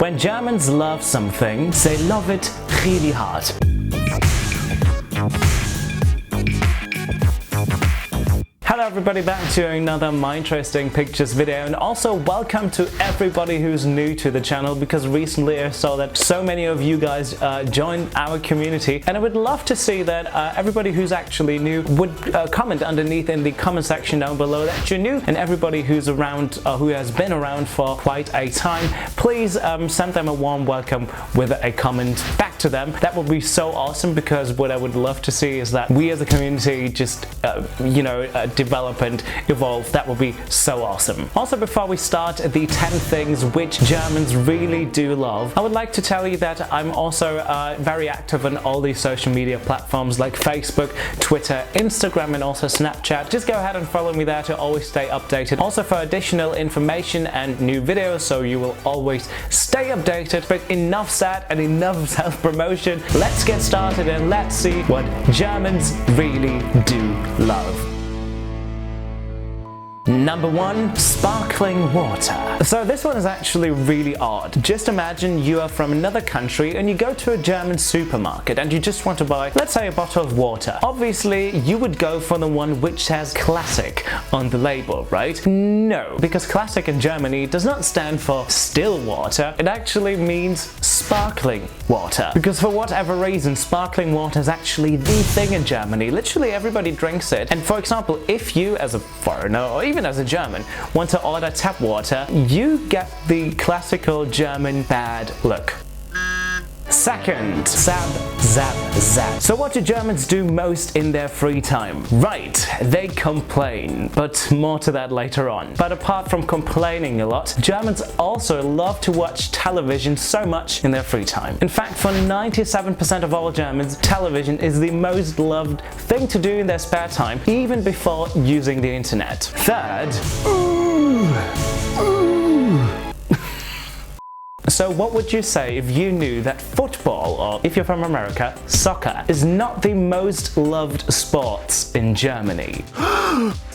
When Germans love something, they love it really hard. Hello everybody, back to another Minderesting pictures video, and also welcome to everybody who's new to the channel, because recently I saw that so many of you guys joined our community, and I would love to see that everybody who's actually new would comment underneath in the comment section down below that you're new, and everybody who's around, who has been around for quite a time, please send them a warm welcome with a comment back to them. That would be so awesome, because what I would love to see is that we as a community just develop and evolve. That would be so awesome. Also, before we start the 10 things which Germans really do love, I would like to tell you that I'm also very active on all these social media platforms like Facebook, Twitter, Instagram, and also Snapchat. Just go ahead and follow me there to always stay updated. Also for additional information and new videos, so you will always stay updated. But enough said and enough self-promotion. Let's get started and let's see what Germans really do love. Number 1, sparkling water. So this one is actually really odd. Just imagine you are from another country and you go to a German supermarket and you just want to buy, let's say, a bottle of water. Obviously, you would go for the one which has classic on the label, right? No, because classic in Germany does not stand for still water. It actually means sparkling water. Because for whatever reason, sparkling water is actually the thing in Germany. Literally everybody drinks it. And for example, if you as a foreigner or even as a German want to order tap water, you get the classical German bad look. Second, zap, zap, zap. So what do Germans do most in their free time? Right, they complain, but more to that later on. But apart from complaining a lot, Germans also love to watch television so much in their free time. In fact, for 97% of all Germans, television is the most loved thing to do in their spare time, even before using the internet. Third, So what would you say if you knew that football, or if you're from America, soccer, is not the most loved sports in Germany?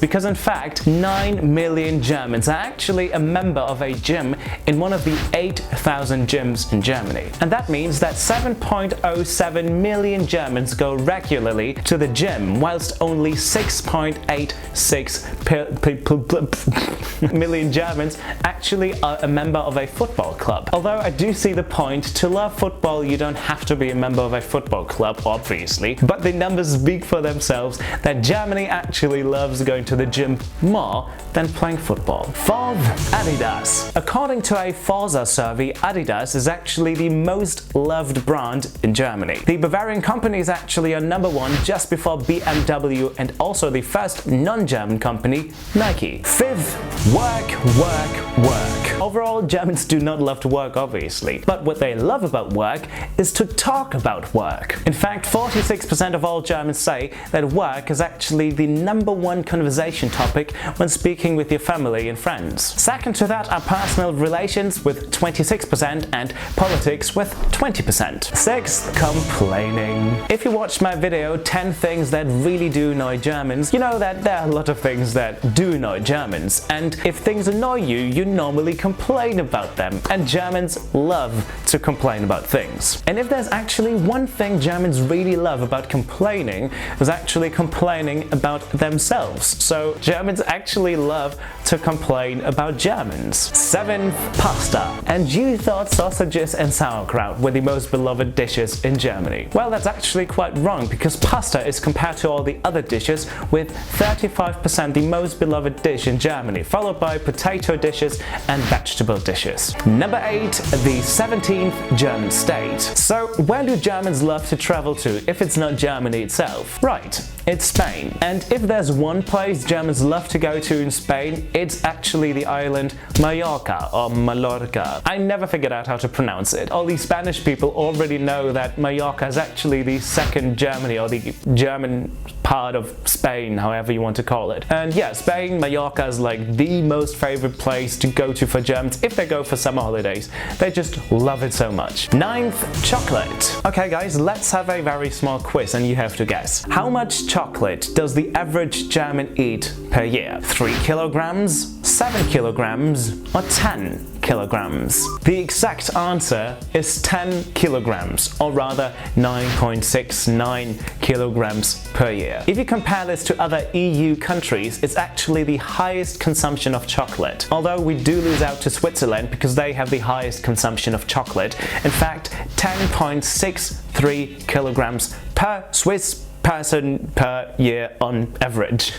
Because in fact, 9 million Germans are actually a member of a gym in one of the 8,000 gyms in Germany. And that means that 7.07 million Germans go regularly to the gym, whilst only 6.86 million Germans actually are a member of a football club. Although I do see the point, to love football you don't have to be a member of a football club, obviously, but the numbers speak for themselves that Germany actually loves going to the gym more than playing football. Fourth, Adidas. According to a Forza survey, Adidas is actually the most loved brand in Germany. The Bavarian company is actually on number 1 just before BMW and also the first non-German company, Nike. Fifth, work, work, work. Overall, Germans do not love to work, obviously, but what they love about work is to talk about work. In fact, 46% of all Germans say that work is actually the number 1 conversation topic when speaking with your family and friends. Second to that are personal relations with 26% and politics with 20%. Sixth, complaining. If you watched my video 10 things that really do annoy Germans, you know that there are a lot of things that do annoy Germans, and if things annoy you, you normally complain about them, and Germans love to complain about things. And if there's actually one thing Germans really love about complaining, is actually complaining about themselves. So Germans actually love to complain about Germans. Seventh, pasta. And you thought sausages and sauerkraut were the most beloved dishes in Germany. Well, that's actually quite wrong, because pasta is, compared to all the other dishes, with 35% the most beloved dish in Germany, followed by potato dishes and vegetable dishes. Number 8, the 17th German state. So where do Germans love to travel to if it's not Germany itself? Right, it's Spain. And if there's one place Germans love to go to in Spain, it's actually the island Mallorca or Mallorca. I never figured out how to pronounce it. All these Spanish people already know that Mallorca is actually the second Germany, or the German part of Spain, however you want to call it. And yeah, Spain, Mallorca is like the most favorite place to go to for Germans if they go for summer holidays. They just love it so much. Ninth, chocolate. Okay guys, let's have a very small quiz and you have to guess. How much chocolate chocolate does the average German eat per year? 3 kilograms, 7 kilograms, or 10 kilograms? The exact answer is 10 kilograms, or rather 9.69 kilograms per year. If you compare this to other EU countries, it's actually the highest consumption of chocolate. Although we do lose out to Switzerland because they have the highest consumption of chocolate. In fact, 10.63 kilograms per Swiss person per year on average.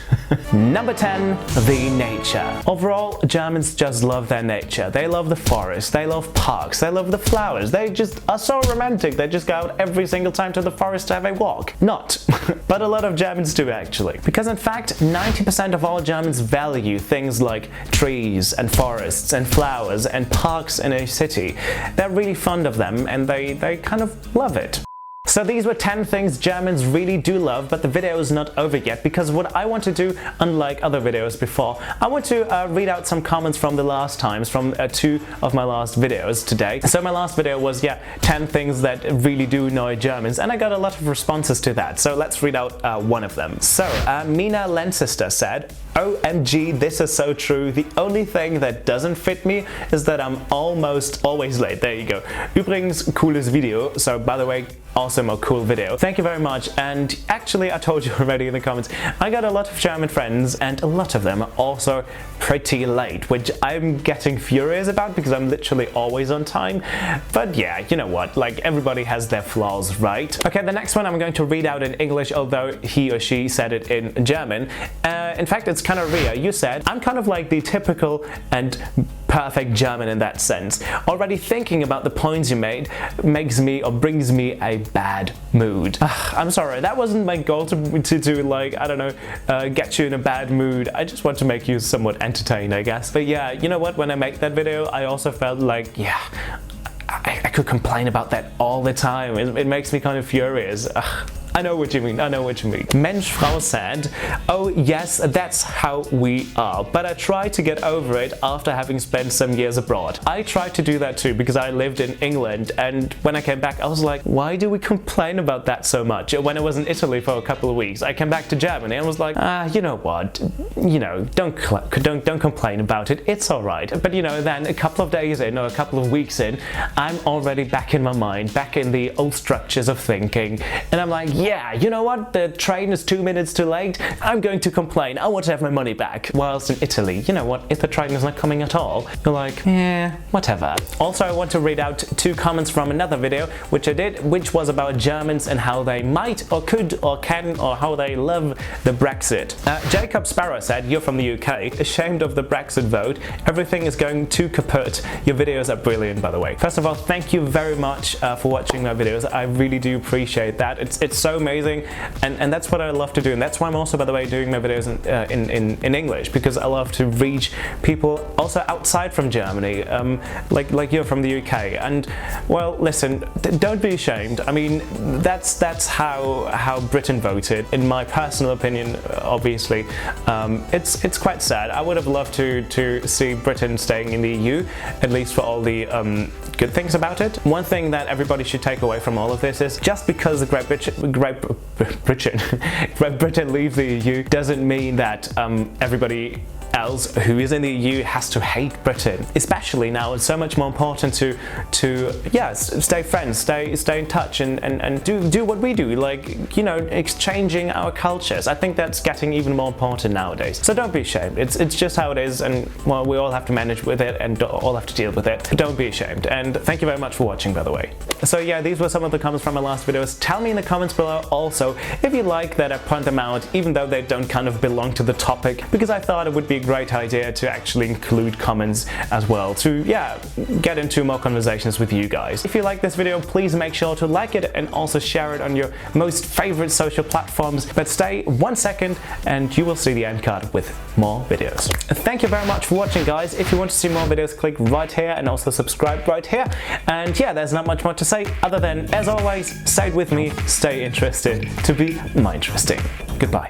Number 10, the nature. Overall, Germans just love their nature. They love the forest, they love parks, they love the flowers. They just are so romantic. They just go out every single time to the forest to have a walk. Not, but a lot of Germans do actually. Because in fact, 90% of all Germans value things like trees and forests and flowers and parks in a city. They're really fond of them and they kind of love it. So these were 10 things Germans really do love, but the video is not over yet because what I want to do, unlike other videos before, I want to read out some comments from the last times, from 2 of my last videos today. So my last video was, 10 things that really do annoy Germans, and I got a lot of responses to that. So let's read out one of them. So Mina Lencester said, "OMG, this is so true. The only thing that doesn't fit me is that I'm almost always late." There you go. Übrigens, cooles Video. So by the way, awesome or cool video. Thank you very much. And actually, I told you already in the comments, I got a lot of German friends and a lot of them are also pretty late, which I'm getting furious about because I'm literally always on time. But yeah, you know what, like everybody has their flaws, right? Okay, the next one I'm going to read out in English, although he or she said it in German. In fact, it's kind of Ria. You said, "I'm kind of like the typical and perfect German in that sense. Already thinking about the points you made makes me or brings me a bad mood." I'm sorry, that wasn't my goal to like, I don't know, get you in a bad mood. I just want to make you somewhat entertained, I guess. But yeah, you know what, when I made that video, I also felt like, yeah, I could complain about that all the time. It makes me kind of furious. I know what you mean, I know what you mean. Menschfrau said, "Oh yes, that's how we are, but I try to get over it after having spent some years abroad." I tried to do that too because I lived in England, and when I came back I was like, why do we complain about that so much? When I was in Italy for a couple of weeks, I came back to Germany and was like, you know what, you know, don't complain about it, it's alright. But you know, then a couple of days in or a couple of weeks in, I'm already back in my mind, back in the old structures of thinking, and I'm like, yeah, you know what, the train is 2 minutes too late, I'm going to complain, I want to have my money back. Whilst in Italy, you know what, if the train is not coming at all, you're like, yeah, whatever. Also, I want to read out 2 comments from another video which I did, which was about Germans and how they might or could or can or how they love the Brexit. Jacob Sparrow said, "You're from the UK, ashamed of the Brexit vote, everything is going to kaput. Your videos are brilliant, by the way." First of all, thank you very much for watching my videos. I really do appreciate that. It's so amazing, and that's what I love to do, and that's why I'm also, by the way, doing my videos in English, because I love to reach people also outside from Germany, like you're from the UK. And well, listen, don't be ashamed. I mean, that's how Britain voted. In my personal opinion, obviously, it's quite sad. I would have loved to see Britain staying in the EU, at least for all the good things about it. One thing that everybody should take away from all of this is just because the Great Britain leave the EU doesn't mean that everybody else who is in the EU has to hate Britain. Especially now, it's so much more important to stay friends, stay in touch, and do what we do, like, you know, exchanging our cultures. I think that's getting even more important nowadays. So don't be ashamed. It's just how it is, and well, we all have to manage with it and all have to deal with it. Don't be ashamed. And thank you very much for watching, by the way. So yeah, these were some of the comments from my last videos. Tell me in the comments below also if you like that I point them out, even though they don't kind of belong to the topic, because I thought it would be a great idea to actually include comments as well to, get into more conversations with you guys. If you like this video, please make sure to like it and also share it on your most favorite social platforms. But stay 1 second and you will see the end card with more videos. Thank you very much for watching, guys. If you want to see more videos, click right here and also subscribe right here. And yeah, there's not much more to say other than, as always, stay with me, stay interested to be Minderesting. Goodbye.